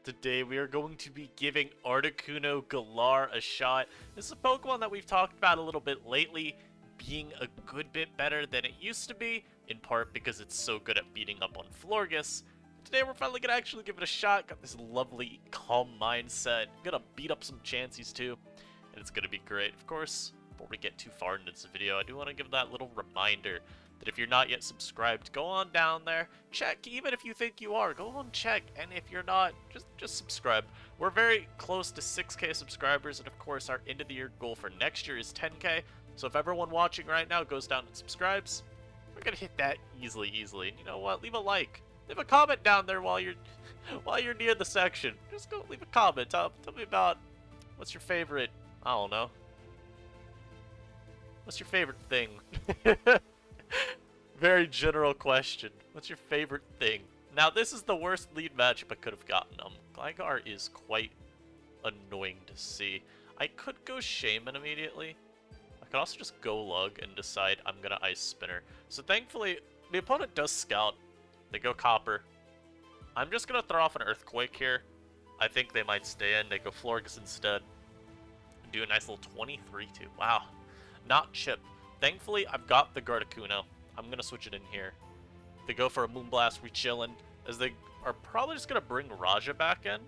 Today we are going to be giving Articuno Galar a shot. This is a Pokemon that we've talked about a little bit lately, being a good bit better than it used to be, in part because it's so good at beating up on Florges. Today we're finally going to actually give it a shot. Got this lovely, calm mindset. Gonna beat up some Chanseys too, and it's gonna be great. Of course, before we get too far into this video, I do want to give that little reminder that if you're not yet subscribed, go on down there, check, even if you think you are, go on check, and if you're not, just subscribe. We're very close to 6K subscribers, and of course our end of the year goal for next year is 10K, so if everyone watching right now goes down and subscribes, we're gonna hit that easily, and you know what, leave a like, leave a comment down there while you're near the section. Just go leave a comment, tell me about, what's your favorite, I don't know, what's your favorite thing? Very general question. What's your favorite thing? Now, this is the worst lead matchup I could have gotten. Gligar is quite annoying to see. I could go Shaman immediately. I could also just go Lug and decide I'm gonna Ice Spinner. So thankfully, the opponent does Scout. They go Copper. I'm just gonna throw off an Earthquake here. I think they might stay in. They go Florges instead. Do a nice little 23-2. Wow. Not Chip. Thankfully, I've got the Gardecuno. I'm going to switch it in here. They go for a Moonblast, we chillin', as they are probably just going to bring Raja back in.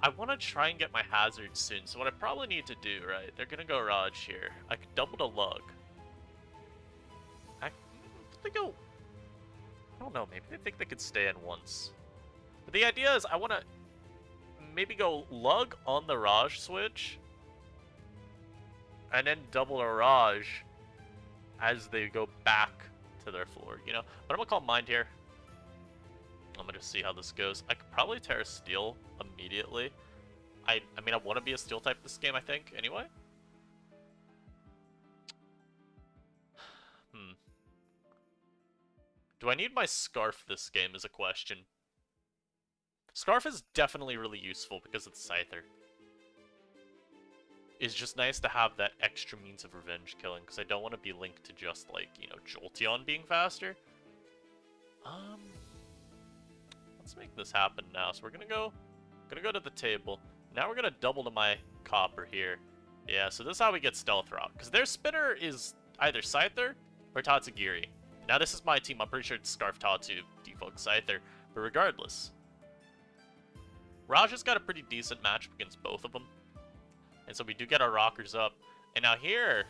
I want to try and get my Hazard soon, so what I probably need to do, right, they're going to go Raj here. I could double to Lug. They go... I don't know, maybe they think they could stay in once. But the idea is I want to maybe go Lug on the Raj switch, and then double a Raj as they go back to their floor, you know? But I'm gonna call Mind here. I'm gonna see how this goes. I could probably Terra Steel immediately. I mean, I want to be a Steel type this game, I think, anyway. Do I need my Scarf this game is a question. Scarf is definitely really useful because it's Scyther. It's just nice to have that extra means of revenge killing, because I don't want to be linked to just, like, you know, Jolteon being faster. Let's make this happen now. So we're gonna go to the table. Now we're gonna double to my Copper here. Yeah, so this is how we get Stealth Route, because their spinner is either Scyther or Tatsugiri. Now this is my team. I'm pretty sure it's Scarf Tatsu, Defog Scyther, but regardless. Raja's got a pretty decent matchup against both of them. And so we do get our rockers up. And now here,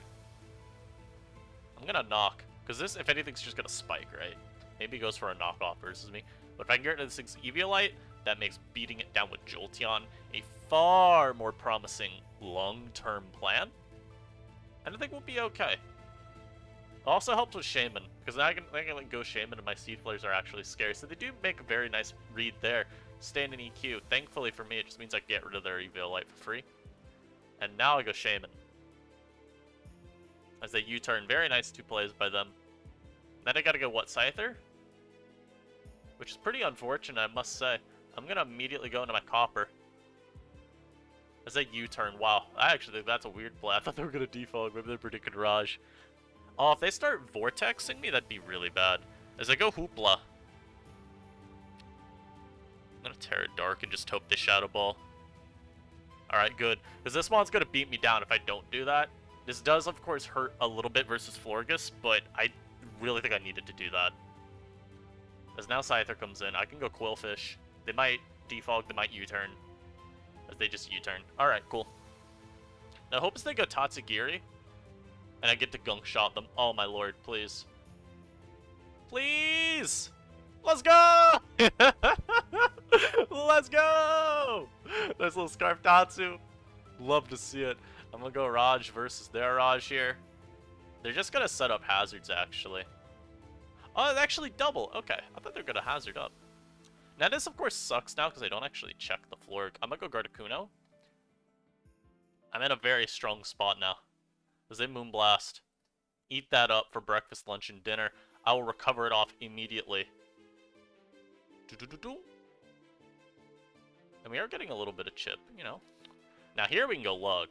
I'm going to knock. Because this, if anything's just going to spike, right? Maybe he goes for a knockoff versus me. But if I can get rid of this thing's Eviolite, that makes beating it down with Jolteon a far more promising long-term plan. And I think we'll be okay. It also helps with Shaman. Because now I can like, go Shaman and my Seed Flares are actually scary. So they do make a very nice read there. Stay in an EQ. Thankfully for me, it just means I can get rid of their Eviolite for free. And now I go Shaman. As they U-turn. Very nice 2 plays by them. Then I gotta go, what, Scyther? Which is pretty unfortunate, I must say. I'm gonna immediately go into my Copper. As they U-turn. Wow. I actually think that's a weird play. I thought they were gonna defog. Maybe they're predicting Raj. Oh, if they start Vortexing me, that'd be really bad. As I go Hoopla. I'm gonna Terra Dark and just hope they Shadow Ball. Alright, good. Because this one's going to beat me down if I don't do that. This does, of course, hurt a little bit versus Florges, but I really think I needed to do that. As now Scyther comes in, I can go Quillfish. They might defog, they might U-turn. As they just U-turn. Alright, cool. Now, I hope they go Tatsugiri. And I get to Gunk Shot them. Oh, my lord, please. Please! Let's go! Let's go! Nice little Scarf Tatsu. Love to see it. I'm gonna go Raj versus their Raj here. They're just gonna set up hazards, actually. Oh, it's actually double. Okay, I thought they were gonna hazard up. Now, this, of course, sucks now because I don't actually check the floor. I'm gonna go Gardecuno. I'm in a very strong spot now. As they Moonblast. Eat that up for breakfast, lunch, and dinner. I will recover it off immediately. And we are getting a little bit of chip, you know. Now here we can go Lug.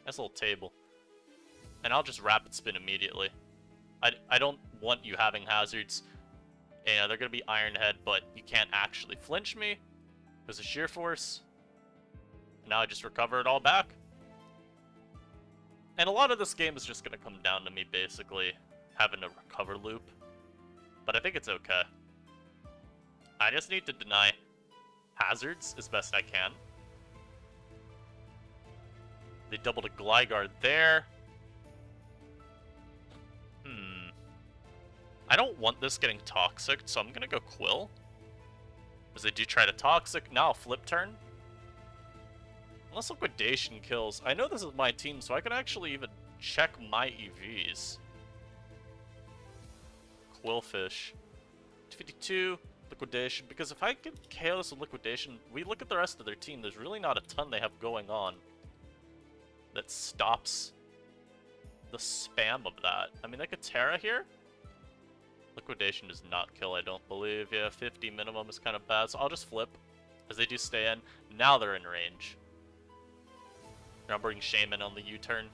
Nice little table. And I'll just Rapid Spin immediately. I don't want you having hazards. And they're going to be Iron Head, but you can't actually flinch me because of Sheer Force. Now I just recover it all back. And a lot of this game is just going to come down to me basically having a recover loop. But I think it's okay. I just need to deny hazards as best I can. They doubled a Gligar there. I don't want this getting toxic, so I'm gonna go Quill. As they do try to toxic. Now flip turn. Unless Liquidation kills. I know this is my team, so I can actually even check my EVs. Quillfish. 252. Liquidation. Because if I can KO this with Liquidation, we look at the rest of their team, there's really not a ton they have going on that stops the spam of that. I mean, they could Terra here. Liquidation does not kill, I don't believe. Yeah, 50 minimum is kind of bad, so I'll just flip. As they do stay in. Now they're in range. Now I'm bringing Shaman on the U-turn.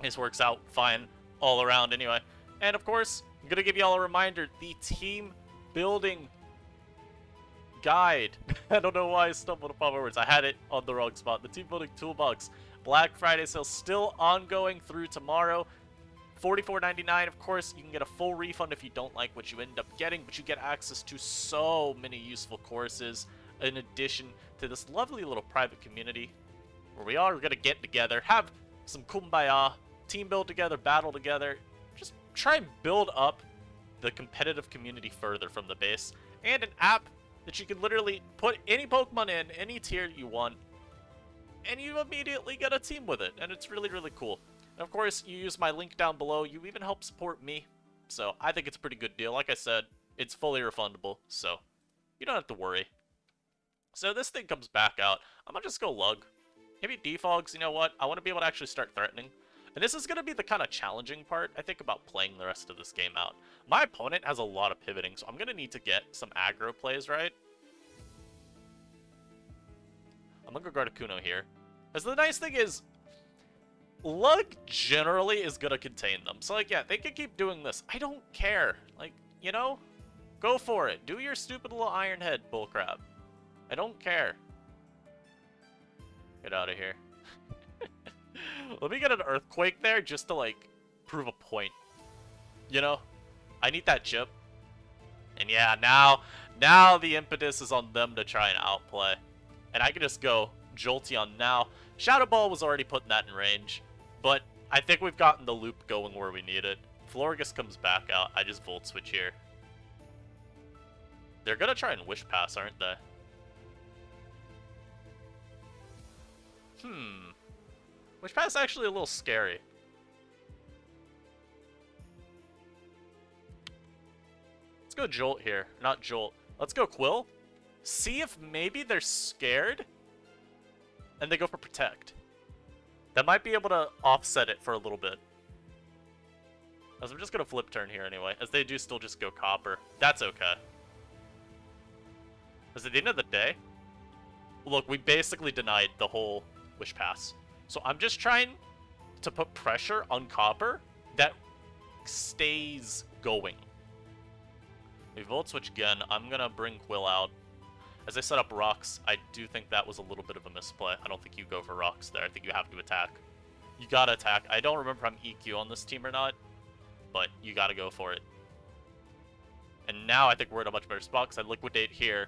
This works out fine all around anyway. And of course, I'm going to give you all a reminder. The team building guide. I don't know why I stumbled upon my words. I had it on the wrong spot. The team building toolbox. Black Friday sale still ongoing through tomorrow. $44.99. Of course, you can get a full refund if you don't like what you end up getting, but you get access to so many useful courses in addition to this lovely little private community where we are going to get together, have some kumbaya, team build together, battle together, just try and build up the competitive community further from the base, and an app that you can literally put any Pokemon in, any tier you want, and you immediately get a team with it, and it's really, really cool. And of course, you use my link down below. You even help support me. So I think it's a pretty good deal. Like I said, it's fully refundable. So you don't have to worry. So this thing comes back out. I'm going to just go Lug. Maybe Defogs, you know what? I want to be able to actually start threatening. And this is going to be the kind of challenging part, I think, about playing the rest of this game out. My opponent has a lot of pivoting, so I'm going to need to get some aggro plays right. I'm going to go Gardecuno here. Because the nice thing is, Lug generally is going to contain them. So, like, yeah, they can keep doing this. I don't care. Like, you know? Go for it. Do your stupid little Iron Head bullcrap. I don't care. Get out of here. Let me get an Earthquake there just to, like, prove a point. You know? I need that chip. And yeah, now the impetus is on them to try and outplay. And I can just go Jolteon now. Shadow Ball was already putting that in range. But I think we've gotten the loop going where we need it. Florges comes back out. I just Volt Switch here. They're gonna try and Wish Pass, aren't they? Wish Pass is actually a little scary. Let's go Jolt here. Not Jolt. Let's go Quill. See if maybe they're scared and they go for Protect. That might be able to offset it for a little bit. As I'm just going to flip turn here anyway, as they do still just go Copper. That's okay. Because at the end of the day, look, we basically denied the whole Wish Pass. So I'm just trying to put pressure on Copper that stays going. We Volt Switch again. I'm going to bring Quill out. As I set up Rocks, I do think that was a little bit of a misplay. I don't think you go for Rocks there. I think you have to attack. You gotta attack. I don't remember if I'm EQ on this team or not, but you gotta go for it. And now I think we're in a much better spot because I Liquidate here.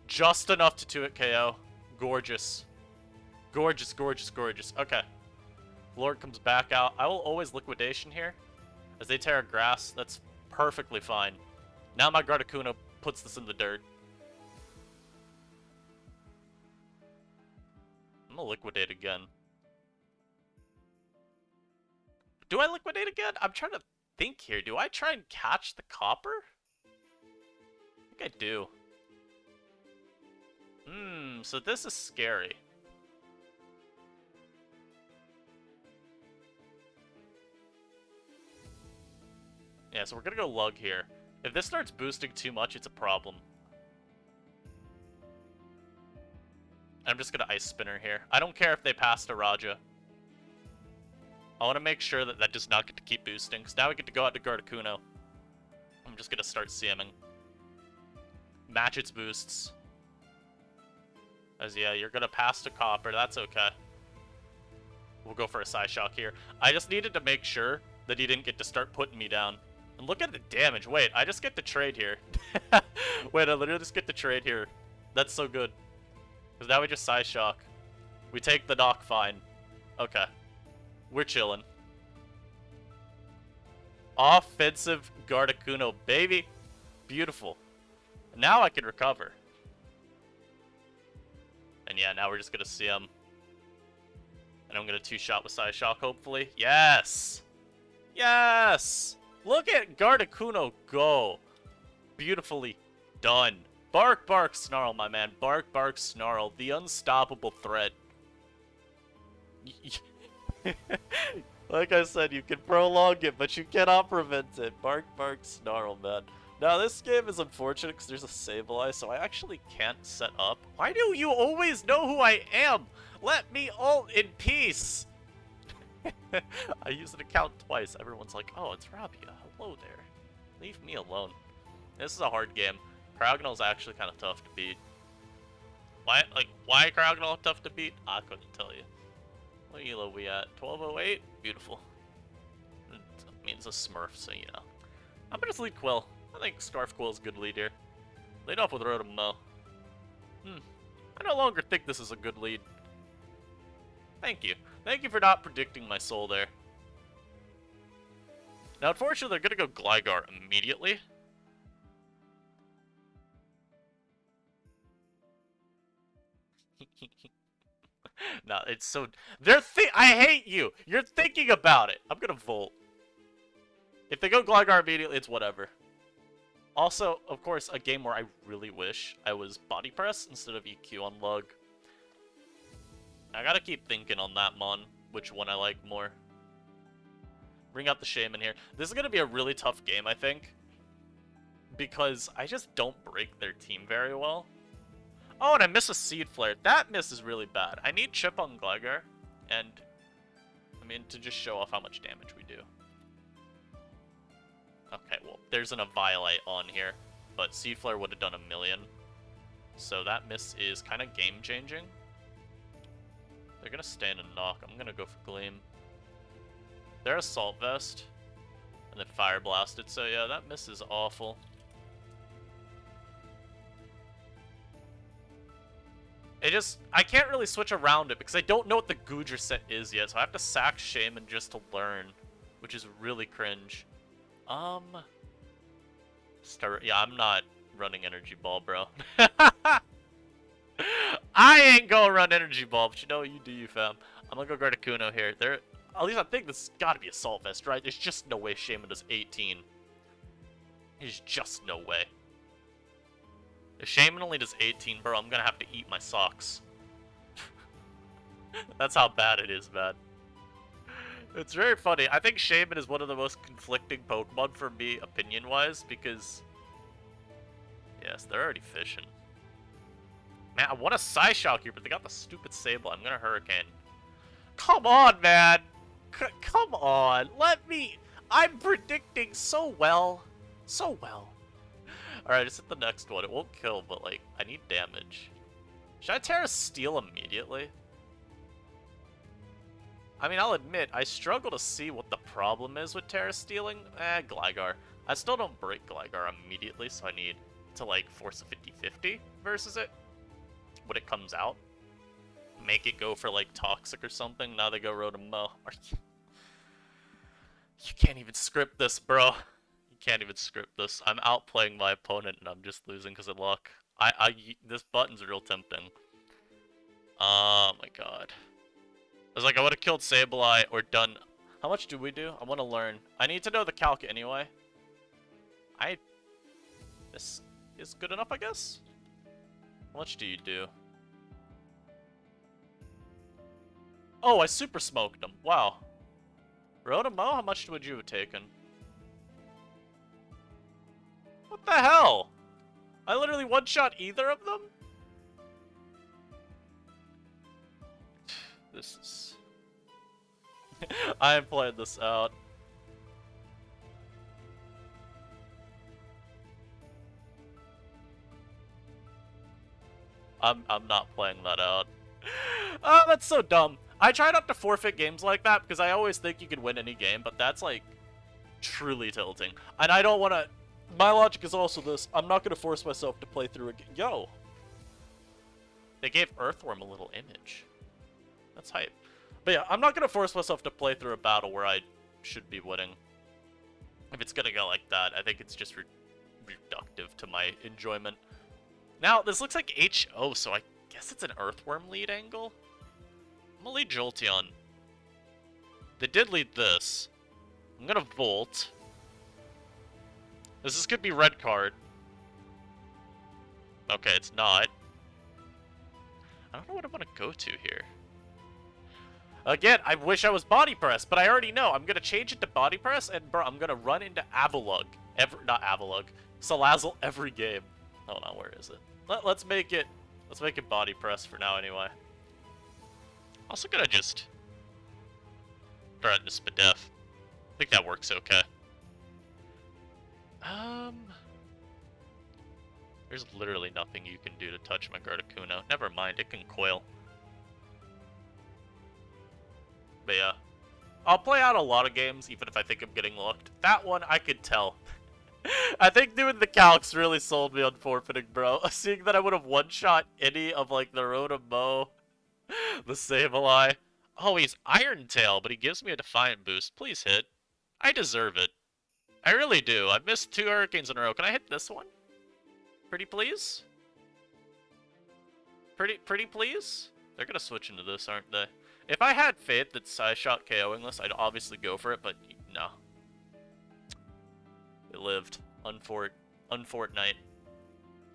Just enough to 2-hit KO. Gorgeous. Gorgeous, gorgeous, gorgeous. Okay. Lord comes back out. I will always Liquidation here. As they Terra Grass, that's perfectly fine. Now my Gardecuno puts this in the dirt. I'm gonna Liquidate again. Do I Liquidate again? I'm trying to think here. Do I try and catch the Copper? I think I do. So this is scary. Yeah, so we're gonna go Lug here. If this starts boosting too much, it's a problem. I'm just gonna Ice Spinner here. I don't care if they pass to Raja. I want to make sure that that does not get to keep boosting, because now we get to go out to Gardecuno. I'm just gonna start CMing. Match its boosts. As yeah, you're gonna pass to Copper, that's okay. We'll go for a Psyshock here. I just needed to make sure that he didn't get to start putting me down. And look at the damage. Wait, I just get to trade here. Wait, I literally just get to trade here. That's so good. Because now we just Psyshock. We take the knock fine. Okay. We're chilling. Offensive Gardecuno, baby. Beautiful. Now I can recover. And yeah, now we're just gonna see him. And I'm gonna two-shot with Psyshock, hopefully. Yes! Yes! Look at Gardecuno go. Beautifully done. Bark, bark, snarl, my man. Bark, bark, snarl. The unstoppable threat. Like I said, you can prolong it, but you cannot prevent it. Bark, bark, snarl, man. Now, this game is unfortunate because there's a Sableye, so I actually can't set up. Why do you always know who I am? Let me ult in peace. I used an account twice. Everyone's like, oh, it's Rabia. Hello there. Leave me alone. This is a hard game. Cryogonal's actually kind of tough to beat. Why Cryogonal tough to beat? I couldn't tell you. What elo we at? 1208? Beautiful. I mean, it's a Smurf, so you know. I'm gonna just lead Quill. I think Scarf Quill is a good lead here. Lead off with Rotom-Mow. I no longer think this is a good lead. Thank you. Thank you for not predicting my soul there. Now, unfortunately, they're gonna go Gligar immediately. No, it's so... I hate you! You're thinking about it! I'm gonna Volt. If they go Gligar immediately, it's whatever. Also, of course, a game where I really wish I was Body Press instead of EQ on Lug. I gotta keep thinking on that Mon, which one I like more. Bring out the Shaman here. This is gonna be a really tough game, I think. Because I just don't break their team very well. Oh, and I miss a Seed Flare. That miss is really bad. I need Chip on Gligar, and I mean, to just show off how much damage we do. Okay, well, there's an Eviolite on here, but Seed Flare would have done a million. So that miss is kind of game-changing. They're gonna stand and knock. I'm gonna go for Gleam. They're Assault Vest, and then Fire Blasted, so yeah, that miss is awful. I can't really switch around it because I don't know what the Goodra set is yet, so I have to sack Shaman just to learn, which is really cringe. Yeah, I'm not running Energy Ball, bro. I ain't gonna run Energy Ball, but you know what, you do you, fam. I'm gonna go Gardecuno here. At least I think this has gotta be Assault Vest, right? There's just no way Shaman does 18. There's just no way. If Shaman only does 18, bro, I'm gonna have to eat my socks. That's how bad it is, man. It's very funny. I think Shaman is one of the most conflicting Pokemon for me, opinion-wise, because... Yes, they're already fishing. Man, I want a Psyshock here, but they got the stupid Sable. I'm gonna Hurricane. Come on, man! Come on! Let me... I'm predicting so well. So well. Alright, just hit the next one. It won't kill, but, like, I need damage. Should I Terra Steel immediately? I mean, I'll admit, I struggle to see what the problem is with Terra Stealing. Gligar. I still don't break Gligar immediately, so I need to, like, force a 50-50 versus it when it comes out. Make it go for, like, Toxic or something. Now they go Rotom-Mow. You can't even script this, bro. You can't even script this. I'm outplaying my opponent, and I'm just losing because of luck. This button's real tempting. Oh, my God. I was like, I would have killed Sableye or done... How much do we do? I want to learn. I need to know the calc anyway. This is good enough, I guess? How much do you do? Oh, I super smoked him. Wow. Rotom-Mow, how much would you have taken? What the hell? I literally one-shot either of them? This is... I am playing this out. I'm not playing that out. Oh, that's so dumb. I try not to forfeit games like that because I always think you can win any game, but that's like truly tilting. And I don't want to. My logic is also this: I'm not going to force myself to play through a game. Yo, they gave Earthworm a little image. That's hype. But yeah, I'm not going to force myself to play through a battle where I should be winning. If it's going to go like that, I think it's just reductive to my enjoyment. Now, this looks like HO, so I guess it's an Earthworm lead angle? I'm gonna lead Jolteon. They did lead this. I'm gonna Volt. This could be red card. Okay, it's not. I don't know what I want to go to here. Again, I wish I was Body Press, but I already know. I'm gonna change it to Body Press, and bro, I'm gonna run into Avalugg. Not Avalugg. Salazzle every game. Hold on, where is it? Let's make it Body Press for now anyway. Also gonna just threaten to Spadef. I think that works okay. There's literally nothing you can do to touch my Gardecuno. Never mind, it can coil. But yeah, I'll play out a lot of games, even if I think I'm getting looked. That one, I could tell. I think doing the calcs really sold me on forfeiting, bro. Seeing that I would have one-shot any of, like, the Rotom-Mow, the Sableye. Oh, he's Iron Tail, but he gives me a Defiant boost. Please hit. I deserve it. I really do. I've missed 2 Hurricanes in a row. Can I hit this one? Pretty please? Pretty please? They're gonna switch into this, aren't they? If I had faith that Psyshock KOing this, I'd obviously go for it, but no. It lived. Unfortnite.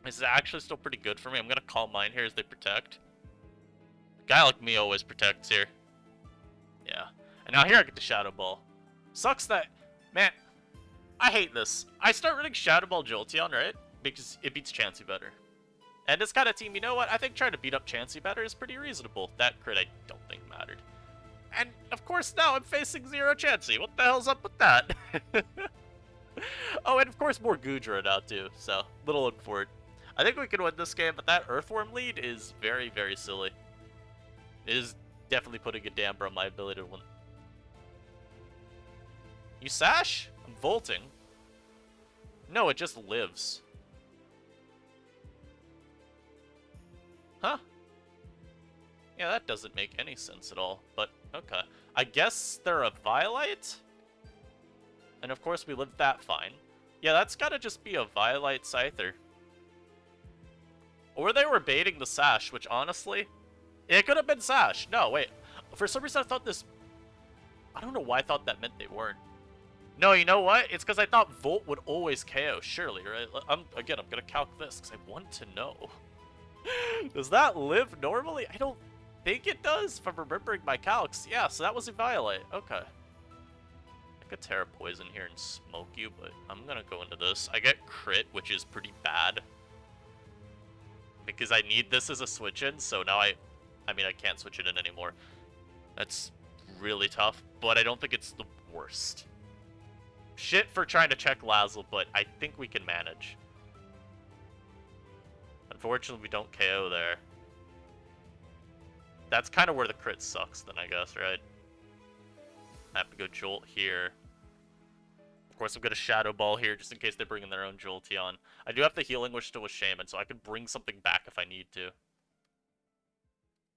This is actually still pretty good for me. I'm gonna Calm Mind here as they protect. A guy like me always protects here. Yeah. And now here I get to Shadow Ball. Sucks that... Man, I hate this. I start running Shadow Ball Jolteon, right? Because it beats Chansey better. And this kind of team, you know what? I think trying to beat up Chansey better is pretty reasonable. That crit I don't think mattered. And, of course, now I'm facing 0 Chansey. What the hell's up with that? Oh, and of course more Goodra now, too. So, little unfortunate. I think we can win this game, but that Earthworm lead is very, very silly. It is definitely putting a damper on my ability to win. You Sash? I'm Volting. No, it just lives. Huh? Yeah, that doesn't make any sense at all, but okay. I guess they're a Violite? And of course we lived that fine. Yeah, that's gotta just be a Violite Scyther. Or they were baiting the Sash, which honestly... It could have been Sash. No, wait. For some reason I thought this... I don't know why I thought that meant they weren't. No, you know what? It's because I thought Volt would always KO, surely, right? Again, I'm gonna calc this, because I want to know. Does that live normally? I don't think it does, if I'm remembering my calcs. Yeah, so that was a Violite. Okay. I could Terra Poison here and smoke you, but I'm gonna go into this. I get crit, which is pretty bad. Because I need this as a switch-in, so now I mean, I can't switch it in anymore. That's really tough, but I don't think it's the worst. Shit for trying to check Lazzle, but I think we can manage. Unfortunately, we don't KO there. That's kind of where the crit sucks then, I guess, right? I have to go Jolt here. Of course, I'm going to Shadow Ball here, just in case they bring in their own Jolteon. I do have the Healing Wish still with Shaman, so I could bring something back if I need to.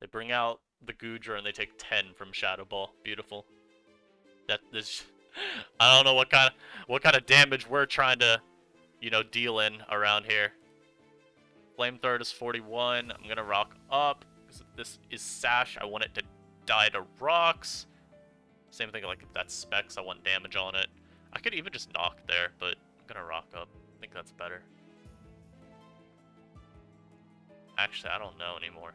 They bring out the Goodra, and they take 10 from Shadow Ball. Beautiful. That is... I don't know what kind of damage we're trying to, you know, deal in around here. Flamethrower is 41. I'm gonna rock up because this is Sash. I want it to die to rocks. Same thing, like if that's Specs, I want damage on it. I could even just knock there, but I'm gonna rock up. I think that's better. Actually, I don't know anymore.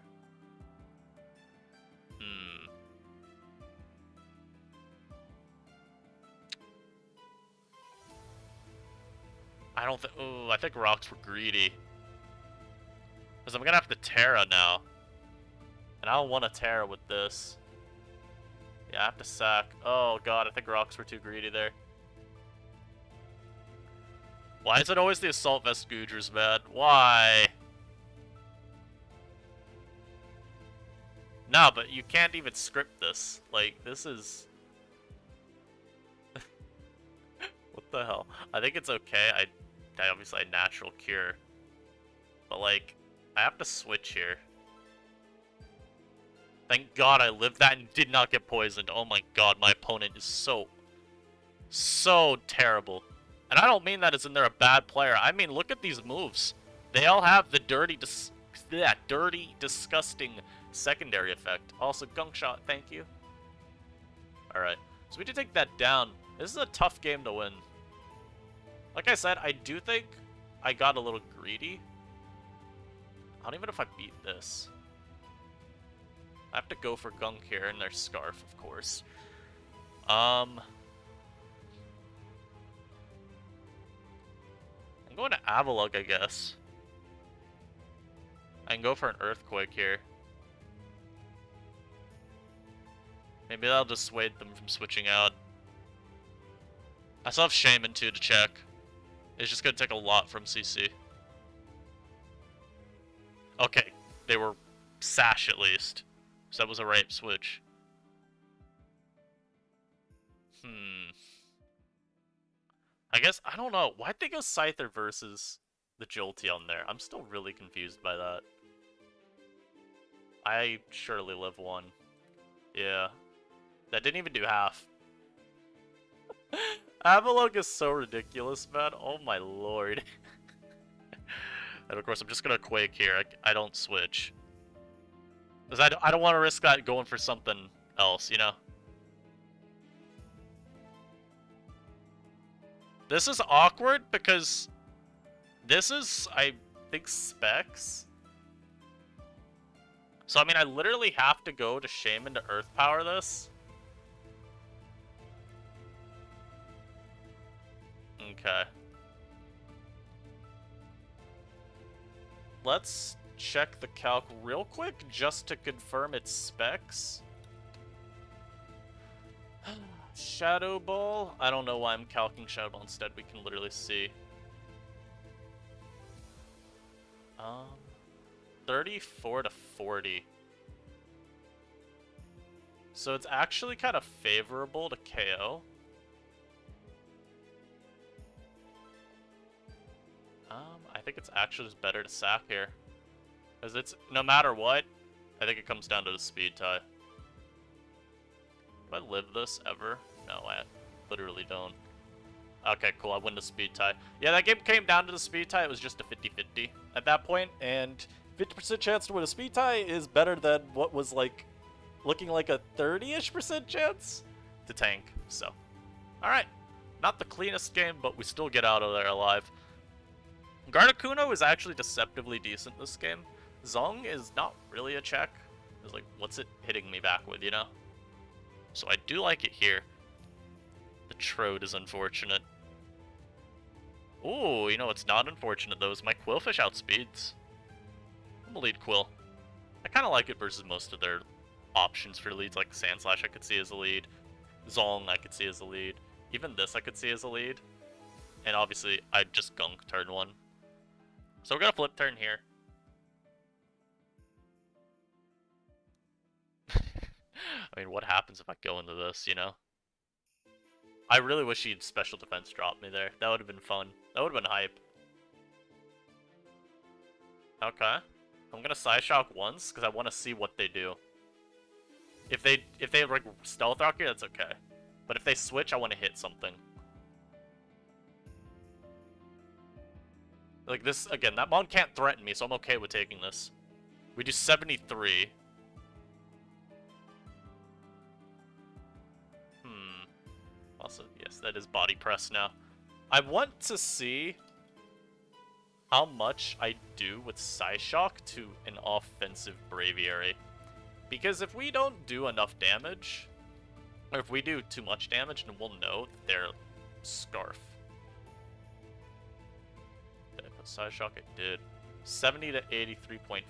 I don't think... Ooh, I think rocks were greedy. Because I'm going to have to Terra now. And I don't want to Terra with this. Yeah, I have to sack. Oh god, I think rocks were too greedy there. Why is it always the Assault Vest Goodras, man? Why? No, but you can't even script this. Like, this is... What the hell? I think it's okay. I obviously had natural cure. But, like, I have to switch here. Thank God I lived that and did not get poisoned. Oh my god, my opponent is so terrible. And I don't mean that as in they're a bad player. I mean, look at these moves. They all have the dirty, disgusting secondary effect. Also, gunk shot, thank you. Alright, so we did take that down. This is a tough game to win. Like I said, I do think I got a little greedy. I don't even know if I beat this. I have to go for gunk here and their scarf, of course. I'm going to Avalugg, I guess. I can go for an Earthquake here. Maybe that'll dissuade them from switching out. I still have Shaman too to check. It's just gonna take a lot from CC. Okay, they were Sash at least. So that was a right switch. I guess, I don't know. Why'd they go Scyther versus the Jolteon there? I'm still really confused by that. I surely live one. Yeah. That didn't even do half. Avalugg is so ridiculous, man. Oh my lord. And of course, I'm just gonna Quake here. I don't switch. Because I don't want to risk that going for something else, you know? This is awkward because this is, I think, Specs. So, I mean, I literally have to go to Shaman to Earth Power this. Okay. Let's check the calc real quick just to confirm its specs. Shadow Ball. I don't know why I'm calcing Shadow Ball instead. We can literally see. 34 to 40. So it's actually kind of favorable to KO. I think it's actually just better to sack here. Because it's, no matter what, I think it comes down to the speed tie. Do I live this ever? No, I literally don't. Okay, cool, I win the speed tie. Yeah, that game came down to the speed tie. It was just a 50-50 at that point, and 50% chance to win a speed tie is better than what was like, looking like a 30-ish% chance to tank, so. Alright, not the cleanest game, but we still get out of there alive. Gardekuno is actually deceptively decent this game. Zong is not really a check. It's like, what's it hitting me back with, you know? So I do like it here. The Trode is unfortunate. Ooh, you know what's not unfortunate though is my Quillfish outspeeds. I'm gonna lead Quill. I kind of like it versus most of their options for leads, like Sandslash I could see as a lead. Zong I could see as a lead. Even this I could see as a lead. And obviously, I just gunk turn 1. So we're gonna flip turn here. I mean, what happens if I go into this, you know? I really wish he'd special defense drop me there. That would have been fun. That would have been hype. Okay. I'm gonna Psyshock once, because I want to see what they do. If they like Stealth Rock here, that's okay. But if they switch, I want to hit something. Like this, again, that Mon can't threaten me, so I'm okay with taking this. We do 73. Also, yes, that is body press now. I want to see how much I do with Psyshock to an offensive Braviary. Because if we don't do enough damage, or if we do too much damage, then we'll know that they're Scarf. Did I put Psyshock? I did. 70 to 83.5.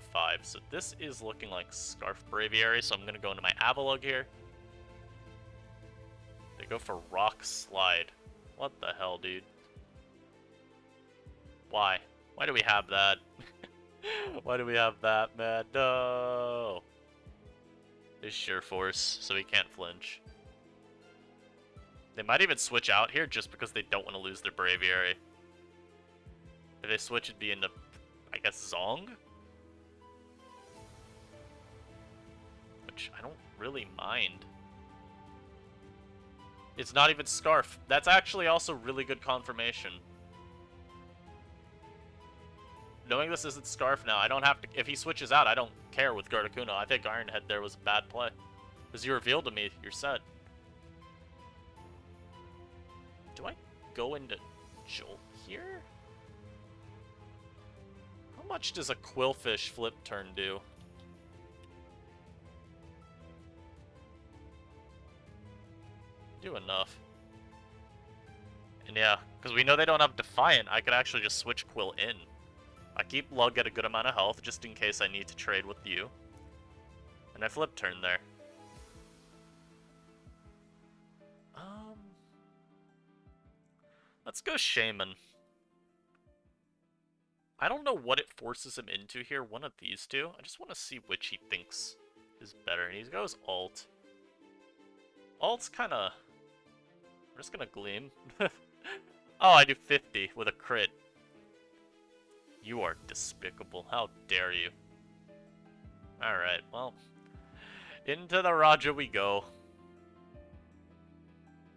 So this is looking like Scarf Braviary, so I'm going to go into my Avalugg here. They go for Rock Slide. What the hell, dude? Why? Why do we have that? Why do we have that, man? No! his sheer force, so he can't flinch. They might even switch out here just because they don't want to lose their Braviary. If they switch, it'd be into, I guess, Zong? Which I don't really mind. It's not even Scarf. That's actually also really good confirmation. Knowing this isn't Scarf now, I don't have to... If he switches out, I don't care with Gardekuno. I think Ironhead there was a bad play. Because you revealed to me, you're set. Do I go into Jolt here? How much does a Qwilfish flip turn do? Do enough. And yeah, because we know they don't have Defiant, I could actually just switch Quill in. I keep Lug at a good amount of health, just in case I need to trade with you. And I flip turn there. Let's go Shaman. I don't know what it forces him into here, one of these two. I just want to see which he thinks is better. And he goes Alt. Alt's kind of... I'm just going to Gleam. Oh, I do 50 with a crit. You are despicable. How dare you? Alright, well. Into the Raja we go.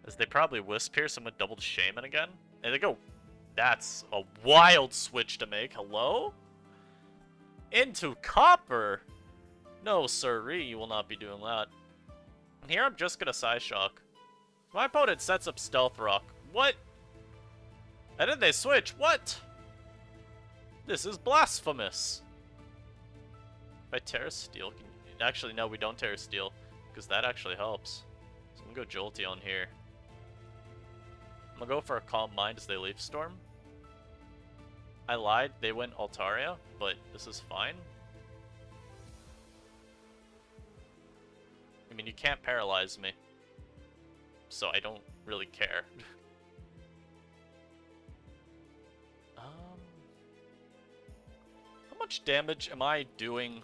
As they probably Wisp here, someone doubled Shaman again. And they go... That's a wild switch to make. Hello? Into Copper? No, sirree, you will not be doing that. And here I'm just gonna Psyshock. My opponent sets up Stealth Rock. What? And then they switch. What? This is blasphemous. If I Terra Steel... Actually, no, we don't Terra Steel. Because that actually helps. So I'm gonna go Jolteon here. I'm gonna go for a Calm Mind as they Leaf Storm. I lied, they went Altaria, but this is fine. I mean, you can't paralyze me. So I don't really care. How much damage am I doing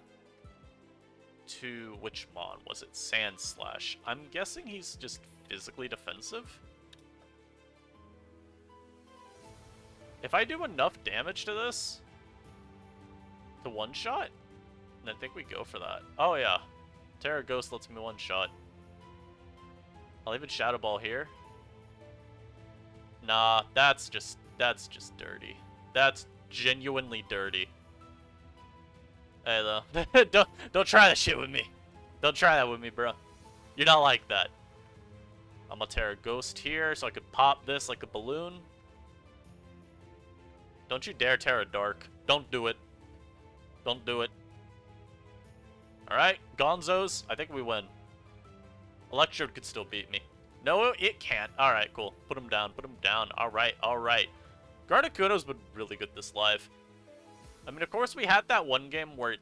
to... Which Mon was it? Sand Slash. I'm guessing he's just physically defensive? If I do enough damage to this, to one-shot, then I think we go for that. Oh yeah, Terra Ghost lets me one-shot. I'll even Shadow Ball here. Nah, that's just dirty. That's genuinely dirty. Hey though, don't try that shit with me. Don't try that with me, bro. You're not like that. I'm gonna Terra Ghost here so I could pop this like a balloon. Don't you dare Terra Dark. Don't do it. Don't do it. Alright, Gonzos, I think we win. Electrode could still beat me. No, it can't. Alright, cool. Put him down, put him down. Alright, alright. Gardekuno's been really good this live. I mean, of course we had that one game where it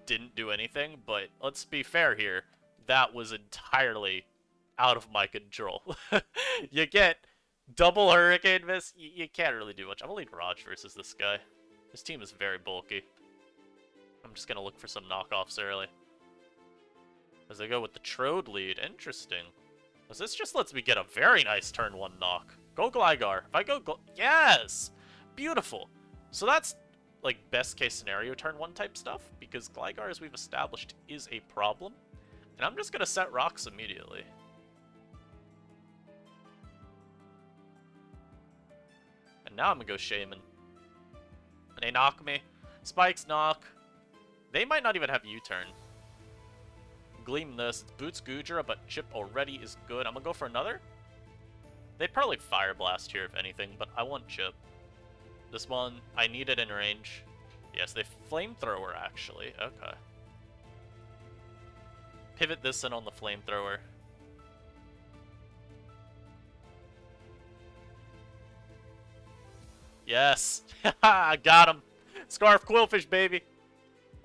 didn't do anything, but let's be fair here. That was entirely out of my control. You get... Double Hurricane Miss? You can't really do much. I'm gonna lead Raj versus this guy. This team is very bulky. I'm just gonna look for some knockoffs early. As I go with the Trode lead. Interesting. Because this just lets me get a very nice turn 1 knock. Go Gligar. If I go yes! Beautiful. So that's, like, best case scenario turn 1 type stuff. Because Gligar, as we've established, is a problem. And I'm just gonna set rocks immediately. Now I'm gonna go Shaman. And they knock me. Spikes knock. They might not even have U-turn. Gleam this. It's Boots Goodra, but Chip already is good. I'm gonna go for another. They'd probably Fire Blast here if anything, but I want Chip. This one, I need it in range. Yes, they Flamethrower actually. Okay. Pivot this in on the Flamethrower. Yes! I got him! Scarf Qwilfish, baby!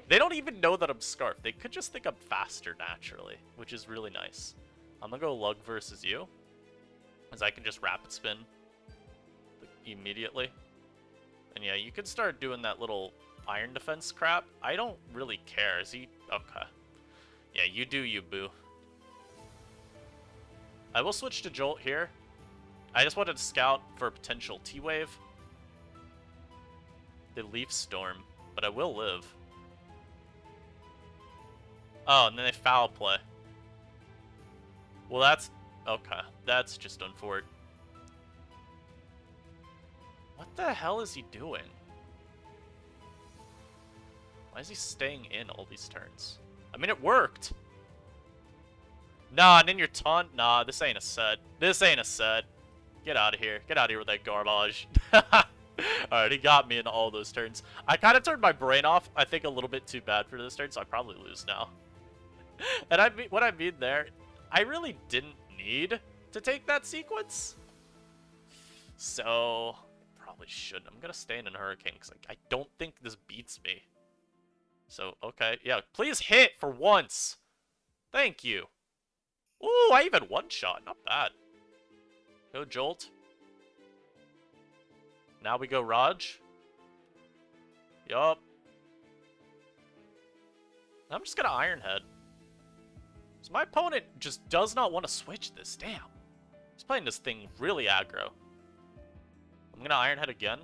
They don't even know that I'm Scarf. They could just think I'm faster naturally, which is really nice. I'm gonna go Lug versus you, as I can just Rapid Spin immediately. And yeah, you can start doing that little Iron Defense crap. I don't really care. Is he... Okay. Yeah, you do you, boo. I will switch to Jolt here. I just wanted to scout for a potential T-Wave. The Leaf Storm, but I will live. Oh, and then they foul play. Well, that's... okay. That's just unfortunate. What the hell is he doing? Why is he staying in all these turns? I mean, it worked. Nah, and then your taunt. Nah, this ain't a set. This ain't a set. Get out of here. Get out of here with that garbage. Alright, he got me in all those turns. I kind of turned my brain off. I think a little bit too bad for this turn, so I probably lose now. And I mean, what I mean there, I really didn't need to take that sequence. So, probably shouldn't. I'm going to stay in a Hurricane because I don't think this beats me. So, okay. Yeah, please hit for once. Thank you. Ooh, I even one-shot. Not bad. Go Jolt. Now we go Raj. Yup. I'm just gonna Iron Head. So my opponent just does not want to switch this. Damn. He's playing this thing really aggro. I'm gonna Iron Head again.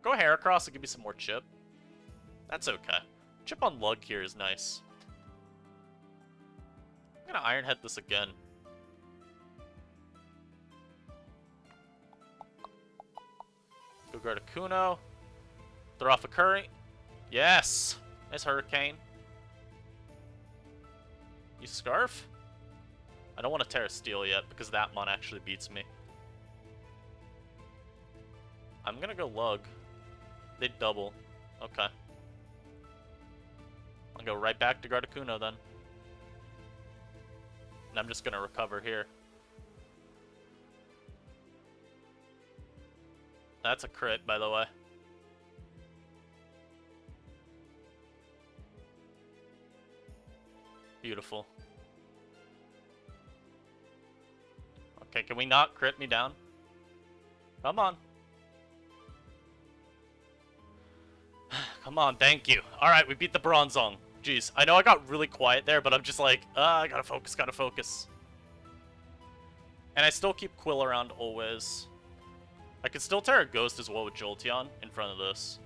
Go Heracross and give me some more chip. That's okay. Chip on Lug here is nice. I'm gonna Iron Head this again. Go guard a Kuno. Throw off a Curry. Yes! Nice Hurricane. You Scarf? I don't want to Terra Steel yet because that mon actually beats me. I'm gonna go Lug. They double. Okay. I'll go right back to Gardecuno then. And I'm just gonna recover here. That's a crit, by the way. Beautiful. Okay, can we not crit me down? Come on. Come on, thank you. Alright, we beat the Bronzong. Jeez, I know I got really quiet there, but I'm just like, I gotta focus, gotta focus. And I still keep Quill around always. I could still Terra Ghost as well with Jolteon in front of this.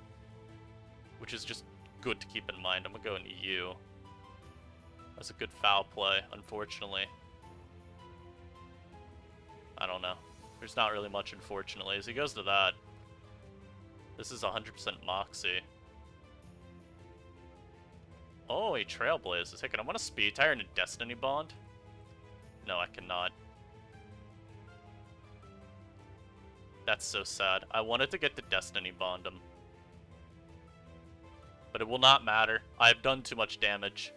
Which is just good to keep in mind. I'm gonna go into you. That's a good foul play, unfortunately. I don't know. There's not really much, unfortunately. As he goes to that, this is 100% Moxie. Oh, he Trailblazes. Hey, can I want a Speed Tire and a Destiny Bond? No, I cannot. That's so sad. I wanted to get the Destiny Bond him. But it will not matter. I have done too much damage.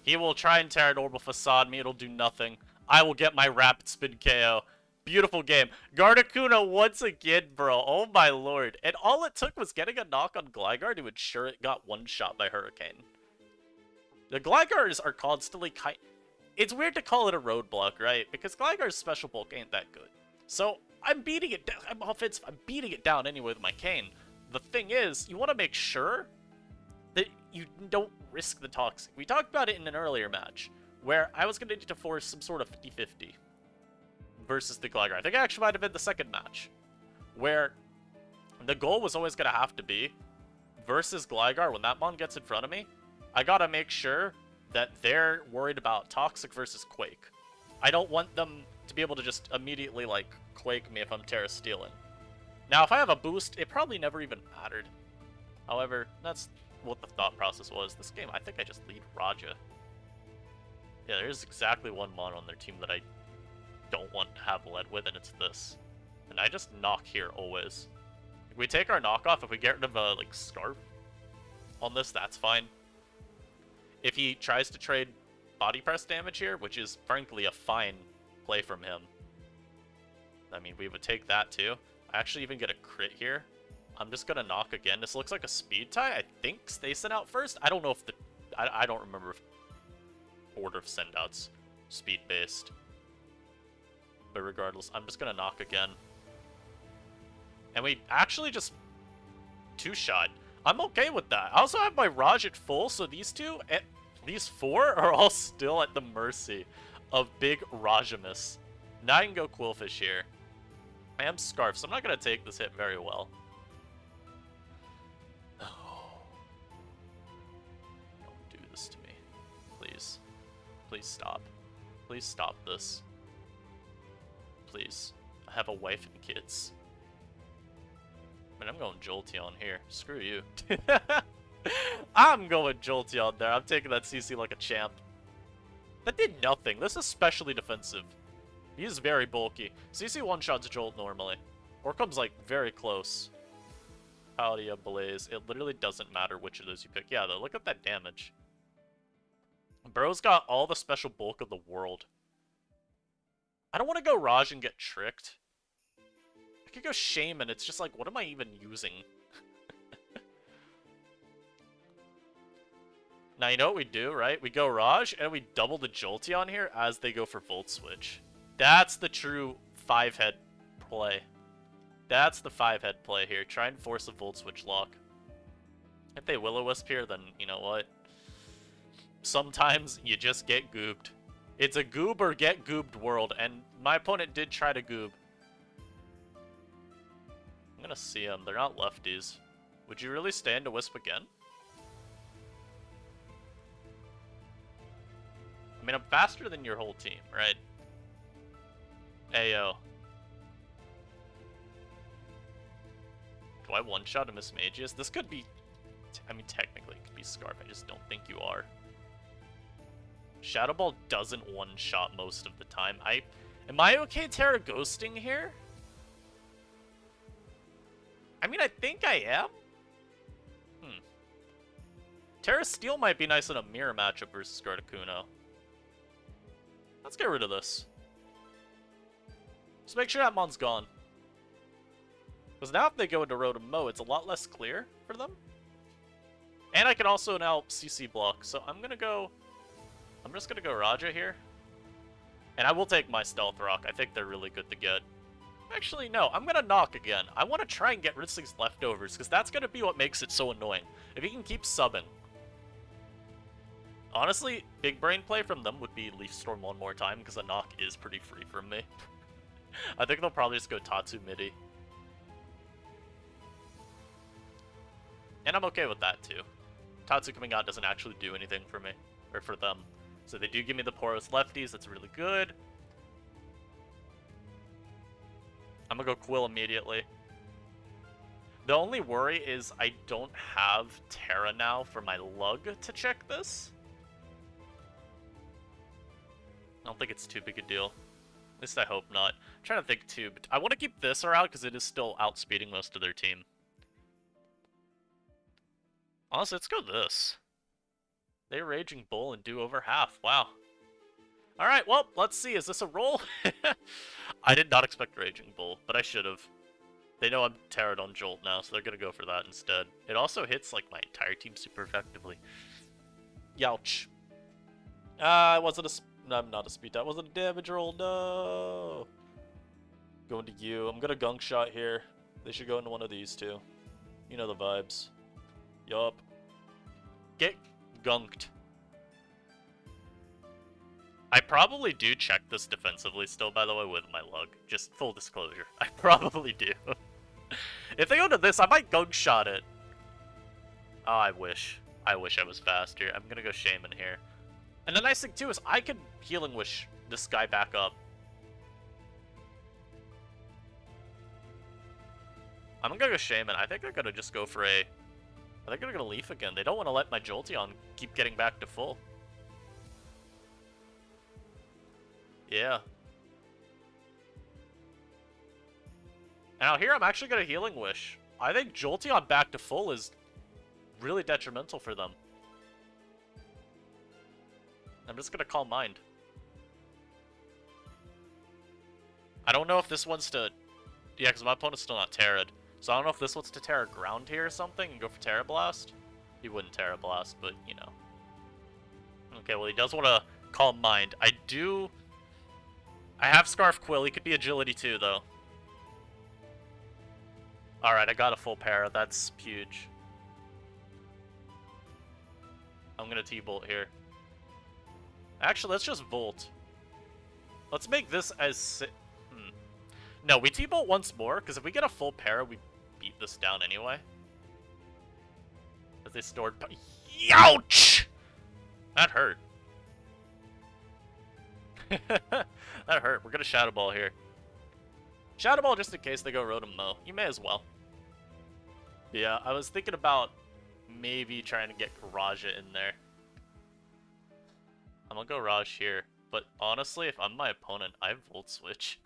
He will try and Terradormal Facade me. It'll do nothing. I will get my Rapid Spin KO. Beautiful game. Gardecuno once again, bro. Oh my lord. And all it took was getting a knock on Gligar to ensure it got one shot by Hurricane. The Gligars are constantly it's weird to call it a roadblock, right? Because Gligar's special bulk ain't that good. So I'm beating it down. I'm offensive. I'm beating it down anyway with my cane. The thing is, you want to make sure that you don't risk the Toxic. We talked about it in an earlier match, where I was going to need to force some sort of 50-50 versus the Gligar. I think it actually might have been the second match, where the goal was always going to have to be, versus Gligar, when that mon gets in front of me, I got to make sure that they're worried about Toxic versus Quake. I don't want them to be able to just immediately, like, Quake me if I'm Terra Stealing. Now, if I have a boost, it probably never even mattered. However, that's what the thought process was. This game, I think I just lead Raja. Yeah, there's exactly one mon on their team that I don't want to have lead with, and it's this. And I just knock here always. If we take our knockoff, if we get rid of a, like, Scarf on this, that's fine. If he tries to trade body press damage here, which is frankly a fine play from him, I mean, we would take that too. I actually even get a crit here. I'm just gonna knock again. This looks like a speed tie. I think they sent out first. I don't know if the... I don't remember if order of send-outs speed-based. But regardless, I'm just gonna knock again. And we actually just two-shot. I'm okay with that. I also have my Raj at full, so these two... These four are all still at the mercy of big Rajamus. Now I can go Quillfish here. I am Scarf, so I'm not going to take this hit very well. Oh. Don't do this to me. Please. Please stop. Please stop this. Please. I have a wife and kids. I mean, I'm going Jolteon here. Screw you. I'm going Jolteon there. I'm taking that CC like a champ. That did nothing. This is especially defensive. He is very bulky. CC one-shots Jolt normally. Or comes, like, very close. Paldea, Blaze. It literally doesn't matter which of those you pick. Yeah, though, look at that damage. Bro's got all the special bulk of the world. I don't want to go Raj and get tricked. I could go Shaman. It's just like, what am I even using? Now, you know what we do, right? We go Raj, and we double the Jolteon here as they go for Volt Switch. That's the true 5-head play. That's the 5-head play here. Try and force a Volt Switch lock. If they Will-O-Wisp here, then you know what? Sometimes you just get goobed. It's a goob or get goobed world, and my opponent did try to goob. I'm gonna see them. They're not lefties. Would you really stand to Wisp again? I mean, I'm faster than your whole team, right? Ayo. Do I one-shot a Mismagius? This could be... I mean, technically, it could be Scarf. I just don't think you are. Shadow Ball doesn't one-shot most of the time. Am I okay Terra Ghosting here? I mean, I think I am. Terra Steel might be nice in a mirror matchup versus Articuno. Let's get rid of this. Just make sure that Mon's gone. Because now if they go into Rotom-Mow, it's a lot less clear for them. And I can also now CC block. So I'm just gonna go Raja here. And I will take my Stealth Rock. I think they're really good to get. Actually, no. I'm gonna Knock again. I want to try and get rid of these leftovers, because that's gonna be what makes it so annoying. If he can keep subbing. Honestly, big brain play from them would be Leaf Storm one more time, because a Knock is pretty free from me. I think they'll probably just go Tatsu Midi. And I'm okay with that, too. Tatsu coming out doesn't actually do anything for me, or for them. So they do give me the Poros lefties, that's really good. I'm gonna go Quill immediately. The only worry is I don't have Terra now for my Lug to check this. I don't think it's too big a deal. At least I hope not. I'm trying to think too, but I want to keep this around because it is still outspeeding most of their team. Honestly, let's go this. They Raging Bull and do over half. Wow. Alright, well, let's see. Is this a roll? I did not expect Raging Bull, but I should have. They know I'm Terra'd on Jolt now, so they're going to go for that instead. It also hits, like, my entire team super effectively. Youch. It wasn't a... No, not a speed type. It wasn't a damage roll. No. Going to you. I'm going to Gunk Shot here. They should go into one of these two. You know the vibes. Yup. Get gunked. I probably do check this defensively still, by the way, with my Lug. Just full disclosure. I probably do. If they go to this, I might Gunk Shot it. Oh, I wish. I wish I was faster. I'm going to go Shaman here. And the nice thing, too, is I could Healing Wish this guy back up. I'm gonna go Shaman. I think they're gonna just go for a... I think they're gonna Leaf again. They don't want to let my Jolteon keep getting back to full. Yeah. And out here, I'm actually gonna Healing Wish. I think Jolteon back to full is really detrimental for them. I'm just gonna Calm Mind. I don't know if this one's to... Yeah, because my opponent's still not Terra'd. So I don't know if this wants to Terra Ground here or something and go for Terra Blast. He wouldn't Terra Blast, but, you know. Okay, well, he does want to Calm Mind. I have Scarf Quill. He could be Agility too, though. Alright, I got a full para. That's huge. I'm going to T-Bolt here. Actually, let's just Volt. Let's make this as... No, we T-Bolt once more, because if we get a full para, we beat this down anyway. As they stored... Youch! That hurt. That hurt. We're gonna Shadow Ball here. Shadow Ball just in case they go Rotom Mow. You may as well. Yeah, I was thinking about maybe trying to get Raja in there. I'm gonna go Raj here. But honestly, if I'm my opponent, I Volt Switch.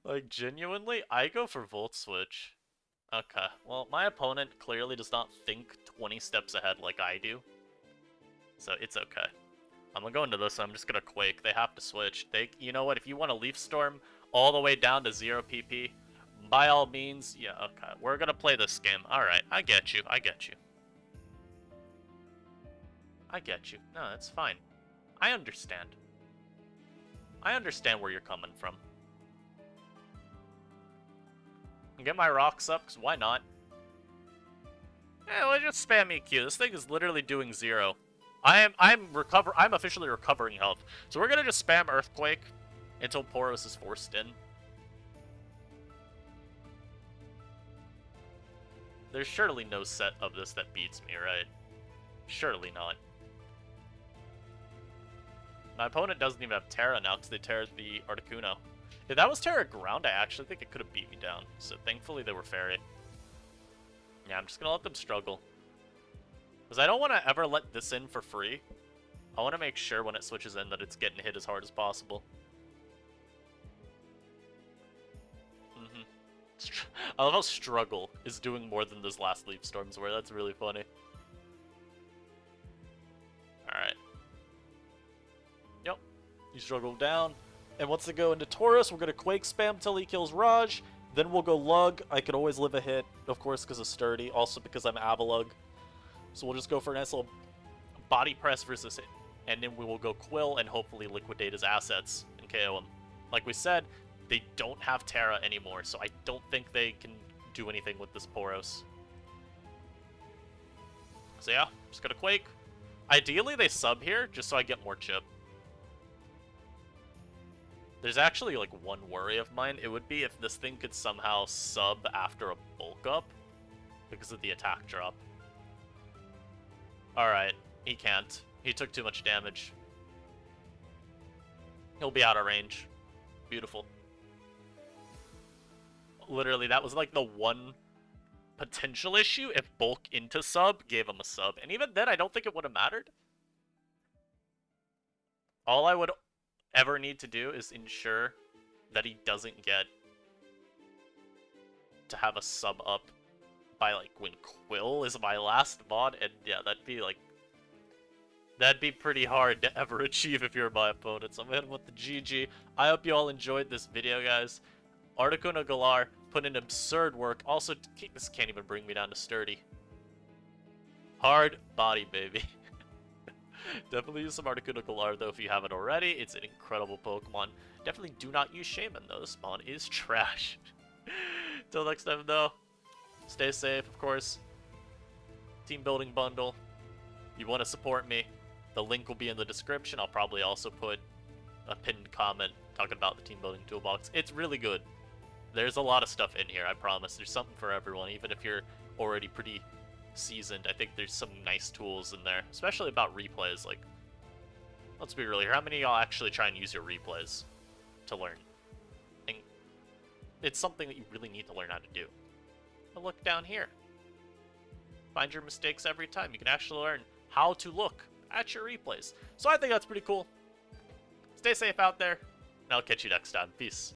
Like, genuinely, I go for Volt Switch. Okay, well, my opponent clearly does not think 20 steps ahead like I do. So it's okay. I'm gonna go into this, I'm just gonna Quake. They have to switch. You know what, if you want to Leaf Storm all the way down to 0 PP, by all means, yeah, okay. We're gonna play this game. Alright, I get you, I get you. I get you. No, that's fine. I understand. I understand where you're coming from. Get my rocks up, because why not? Yeah, let's just spam EQ. This thing is literally doing 0. I'm officially recovering health. So we're gonna just spam Earthquake until Poros is forced in. There's surely no set of this that beats me, right? Surely not. My opponent doesn't even have Terra now because they Terra the Articuno. If that was Terra Ground, I actually think it could have beat me down. So thankfully they were Fairy. Yeah, I'm just going to let them struggle. Because I don't want to ever let this in for free. I want to make sure when it switches in that it's getting hit as hard as possible. I love how Struggle is doing more than those last Leaf Storms were. That's really funny. Alright. Yep. You struggle down. And once they go into Tauros, we're going to Quake spam till he kills Raj. Then we'll go Lug. I could always live a hit, of course, because of Sturdy. Also because I'm Avalug. So we'll just go for a nice little body press versus it. And then we will go Quill and hopefully liquidate his assets and KO him. Like we said, they don't have Terra anymore, so I don't think they can do anything with this Poros. So yeah, just gonna Quake. Ideally, they sub here, just so I get more chip. There's actually, like, one worry of mine. It would be if this thing could somehow sub after a bulk up because of the attack drop. Alright, he can't. He took too much damage. He'll be out of range. Beautiful. Literally, that was, like, the one potential issue if bulk into sub gave him a sub. And even then, I don't think it would have mattered. All I would ever need to do is ensure that he doesn't get to have a sub up by, like, when Quill is my last mod, and yeah, that'd be pretty hard to ever achieve if you're my opponent. So I'm hitting with the GG. I hope you all enjoyed this video, guys. Articuno Galar put in absurd work. Also, this can't even bring me down to Sturdy. Hard body, baby. Definitely use some Articuno Galar, though, if you haven't already. It's an incredible Pokemon. Definitely do not use Shaman, though. This spawn is trash. Till next time, though, stay safe, of course. Team building bundle. You want to support me, the link will be in the description. I'll probably also put a pinned comment talking about the team building toolbox. It's really good. There's a lot of stuff in here, I promise. There's something for everyone, even if you're already pretty seasoned. I think there's some nice tools in there, especially about replays. Like, let's be real here. How many of y'all actually try and use your replays to learn? And it's something that you really need to learn how to do. But look down here. Find your mistakes every time. You can actually learn how to look at your replays. So I think that's pretty cool. Stay safe out there, and I'll catch you next time. Peace.